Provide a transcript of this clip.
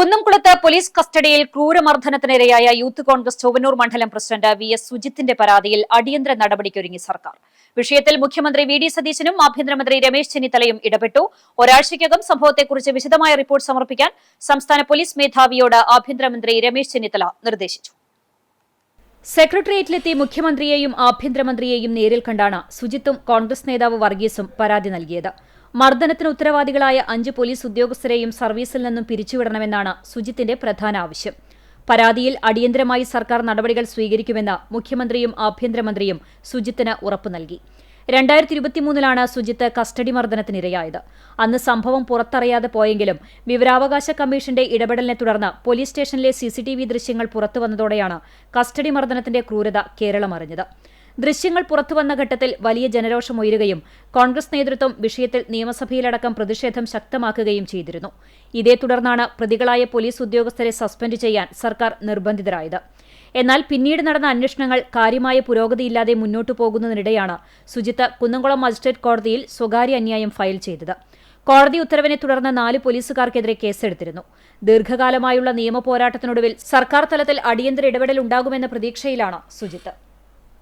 കുന്നംകുളത്ത് പോലീസ് കസ്റ്റഡിയിൽ ക്രൂരമർദ്ദനത്തിനിരയായ യൂത്ത് കോൺഗ്രസ് ചൊവ്വന്നൂർ മണ്ഡലം പ്രസിഡന്റ് വി.എസ്. സുജിത്തിന്റെ പരാതിയിൽ അടിയന്തര നടപടിക്കൊരുങ്ങി സർക്കാർ. വിഷയത്തിൽ മുഖ്യമന്ത്രി വി.ഡി. സതീശനും ആഭ്യന്തരമന്ത്രി രമേശ് ചെന്നിത്തലയും ഇടപെട്ടു. ഒരാഴ്ചയ്ക്കകം സംഭവത്തെക്കുറിച്ച് വിശദമായ റിപ്പോർട്ട് സമർപ്പിക്കാൻ സംസ്ഥാന പോലീസ് മേധാവിയോട് ആഭ്യന്തരമന്ത്രി രമേശ് ചെന്നിത്തല നിർദ്ദേശിച്ചു. സെക്രട്ടേറിയറ്റിലെത്തി മുഖ്യമന്ത്രിയെയും ആഭ്യന്തരമന്ത്രിയെയും നേരിൽ കണ്ടാണ് സുജിത്തും കോൺഗ്രസ് നേതാവ് വർഗീസും പരാതി നൽകിയത്. മർദ്ദനത്തിന് ഉത്തരവാദികളായ 5 പോലീസ് ഉദ്യോഗസ്ഥരെയും സർവീസിൽ നിന്നും പിരിച്ചുവിടണമെന്നാണ് സുജിത്തിന്റെ പ്രധാന ആവശ്യം. പരാതിയിൽ അടിയന്തരമായി സർക്കാർ നടപടികൾ സ്വീകരിക്കുമെന്ന് മുഖ്യമന്ത്രിയും ആഭ്യന്തരമന്ത്രിയും സുജിത്തിന് ഉറപ്പു നൽകി. 2023 സുജിത്ത് കസ്റ്റഡി മർദ്ദനത്തിനിരയായത്. അന്ന് സംഭവം പുറത്തറിയാതെ പോയെങ്കിലും വിവരാവകാശ കമ്മീഷന്റെ ഇടപെടലിനെ തുടർന്ന് പോലീസ് സ്റ്റേഷനിലെ CCTV ദൃശ്യങ്ങൾ പുറത്തുവന്നതോടെയാണ് കസ്റ്റഡി മർദ്ദനത്തിന്റെ ക്രൂരത കേരളം അറിഞ്ഞത്. ദൃശ്യങ്ങൾ പുറത്തുവന്ന ഘട്ടത്തിൽ വലിയ ജനരോഷമുയരുകയും കോൺഗ്രസ് നേതൃത്വം വിഷയത്തിൽ നിയമസഭയിലടക്കം പ്രതിഷേധം ശക്തമാക്കുകയും ചെയ്തിരുന്നു. ഇതേ തുടർന്നാണ് പ്രതികളായ പോലീസ് ഉദ്യോഗസ്ഥരെ സസ്പെൻഡ് ചെയ്യാൻ സർക്കാർ നിർബന്ധിതരായത്. എന്നാൽ പിന്നീട് നടന്ന അന്വേഷണങ്ങൾ കാര്യമായ പുരോഗതിയില്ലാതെ മുന്നോട്ടു പോകുന്നതിനിടെയാണ് സുജിത്ത് കുന്നംകുളം മജിസ്ട്രേറ്റ് കോടതിയിൽ സ്വകാര്യ അന്യായം ഫയൽ ചെയ്തത്. കോടതി ഉത്തരവിനെ തുടർന്ന് 4 പോലീസുകാർക്കെതിരെ കേസെടുത്തിരുന്നു. ദീർഘകാലമായുള്ള നിയമ പോരാട്ടത്തിനൊടുവിൽ സർക്കാർ തലത്തിൽ അടിയന്തര ഇടപെടൽ ഉണ്ടാകുമെന്ന പ്രതീക്ഷയിലാണ് സുജിത്ത്.